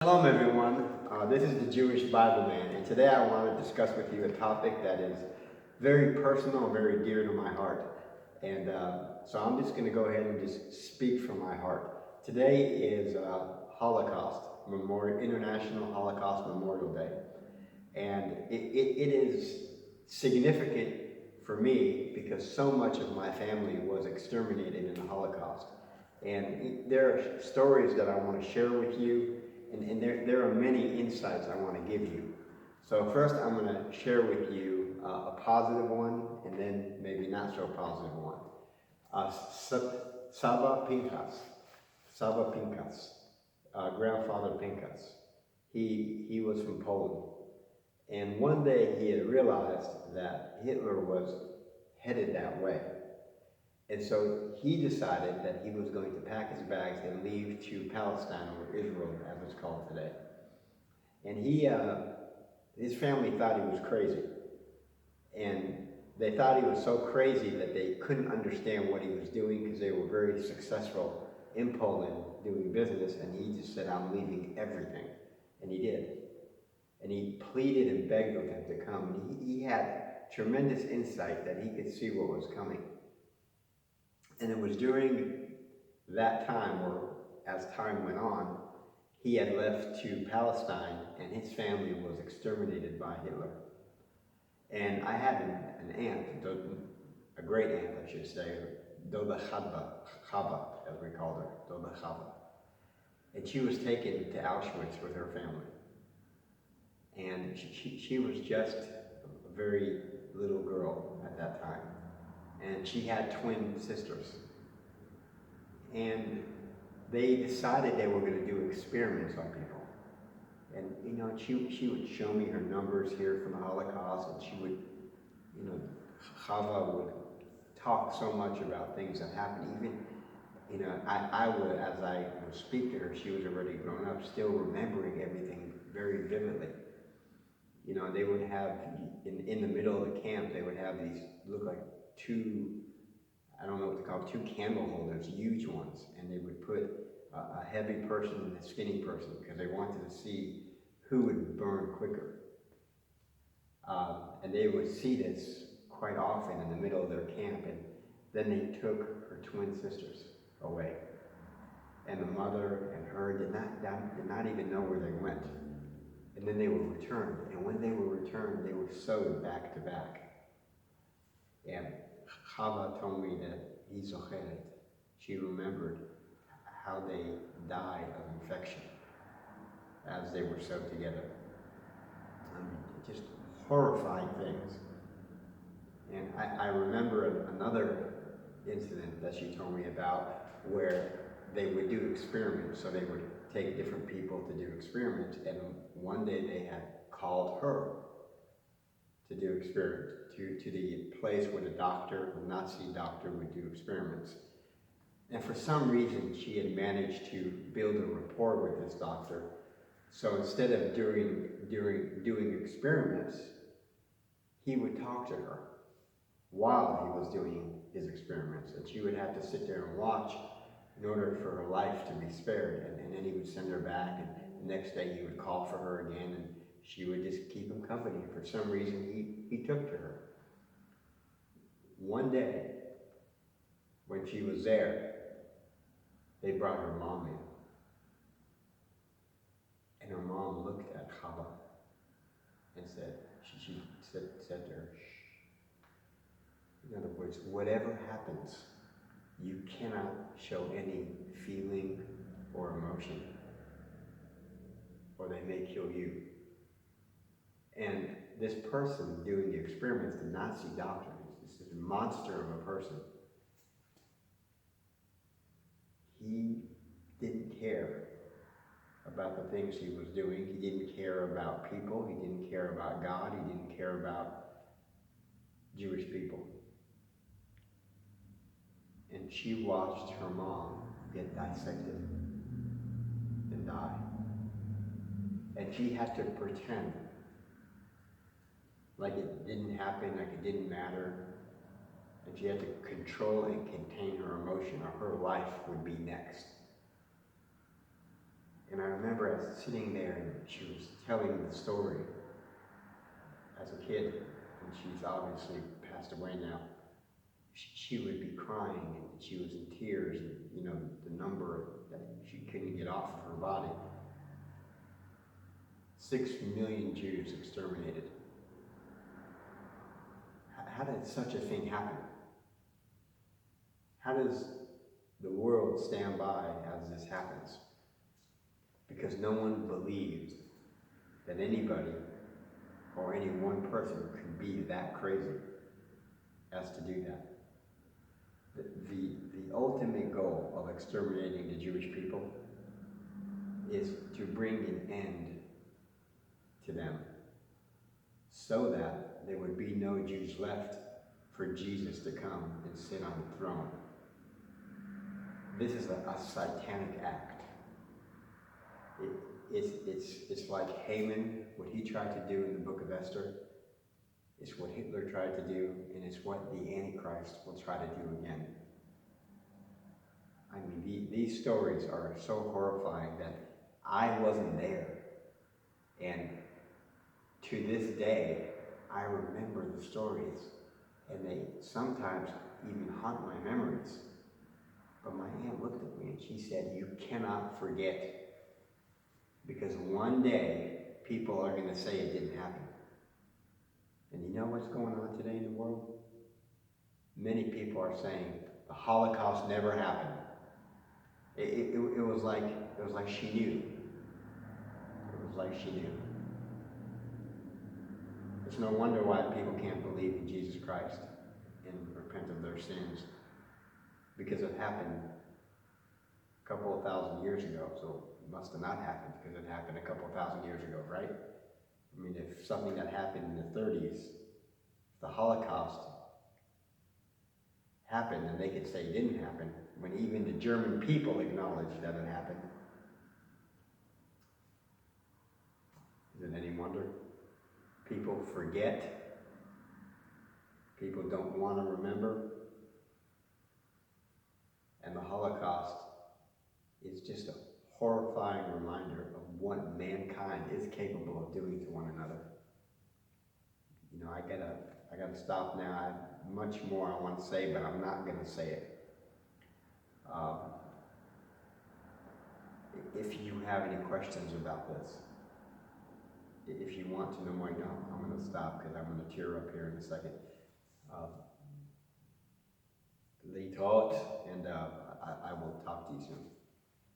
Shalom, everyone. This is the Jewish Bible Man, and today I want to discuss with you a topic that is very personal and very dear to my heart. And so I'm just going to go ahead and just speak from my heart. Today is Holocaust Memorial, International Holocaust Memorial Day, and it is significant for me because so much of my family was exterminated in the Holocaust. And there are stories that I want to share with you, and there are many insights I want to give you. So first I'm going to share with you a positive one, and then maybe not so positive one. Saba Pinkas, grandfather Pinkas. He was from Poland. And one day he had realized that Hitler was headed that way. And so he decided that he was going to pack his bags and leave to Palestine, or Israel as it's called today. And his family thought he was crazy. And they thought he was so crazy that they couldn't understand what he was doing because they were very successful in Poland doing business. And he just said, "I'm leaving everything." And he did. And he pleaded and begged with them to come. And he had tremendous insight that he could see what was coming. And it was during that time, or as time went on, he had left to Palestine and his family was exterminated by Hitler. And I had an aunt, a great aunt I should say, Doda Chaba, as we called her, Doda Chaba. And she was taken to Auschwitz with her family. And she was just a very little girl at that time. And she had twin sisters. And they decided they were going to do experiments on people. And she would show me her numbers here from the Holocaust, and she would, Chava would talk so much about things that happened. Even, I would, as I would speak to her, she was already grown up, still remembering everything very vividly. They would have, in the middle of the camp, they would have these, look like two, I don't know what to call it, two candle holders, huge ones. And they would put a heavy person and a skinny person because they wanted to see who would burn quicker. And they would see this quite often in the middle of their camp. And then they took her twin sisters away. And the mother and her did not even know where they went. And then they were returned. And when they were returned, they were sewed back to back. And Chava told me that she remembered how they died of infection as they were sewed together. Just horrifying things. And I remember another incident that she told me about where they would do experiments. So they would take different people to do experiments, and one day they had called her to do experiments to the place where the Nazi doctor would do experiments. And for some reason, she had managed to build a rapport with this doctor. So instead of doing experiments, he would talk to her while he was doing his experiments. And she would have to sit there and watch in order for her life to be spared. And then he would send her back, and the next day he would call for her again, and she would just keep him company. For some reason, he took to her. One day, when she was there, they brought her mom in. And her mom looked at Chava and said, she said to her, "Shh." In other words, whatever happens, you cannot show any feeling or emotion, or they may kill you. And this person doing the experiments, the Nazi doctor, this monster of a person, he didn't care about the things he was doing. He didn't care about people. He didn't care about God. He didn't care about Jewish people. And she watched her mom get dissected and die. And she had to pretend like it didn't happen, like it didn't matter. And she had to control and contain her emotion, or her life would be next. And And I remember I was sitting there and she was telling the story as a kid, and she's obviously passed away now. She would be crying and she was in tears, and the number that she couldn't get off of her body. 6 million Jews exterminated. How did such a thing happen? How does the world stand by as this happens? Because no one believed that anybody or any one person could be that crazy as to do that. The ultimate goal of exterminating the Jewish people is to bring an end to them so that there would be no Jews left for Jesus to come and sit on the throne. This is a satanic act. It's like Haman, what he tried to do in the book of Esther. It's what Hitler tried to do, and it's what the Antichrist will try to do again. I mean, these stories are so horrifying that I wasn't there. And to this day, I remember the stories, and they sometimes even haunt my memories. But my aunt looked at me and she said, "You cannot forget, because one day people are going to say it didn't happen." And you know what's going on today in the world? Many people are saying the Holocaust never happened. It was like she knew. It was like she knew. It's no wonder why people can't believe in Jesus Christ and repent of their sins, because it happened a couple of thousand years ago. So it must have not happened because it happened a couple of thousand years ago, right? I mean, if something that happened in the 30s, the Holocaust happened, and they could say it didn't happen, when even the German people acknowledged that it happened. Is it any wonder? People forget. People don't want to remember. And the Holocaust is just a horrifying reminder of what mankind is capable of doing to one another. I gotta stop now. I have much more I want to say, but I'm not going to say it. If you have any questions about this, if you want to know more, I'm going to stop because I'm going to tear up here in a second. They taught, and I will talk to you soon.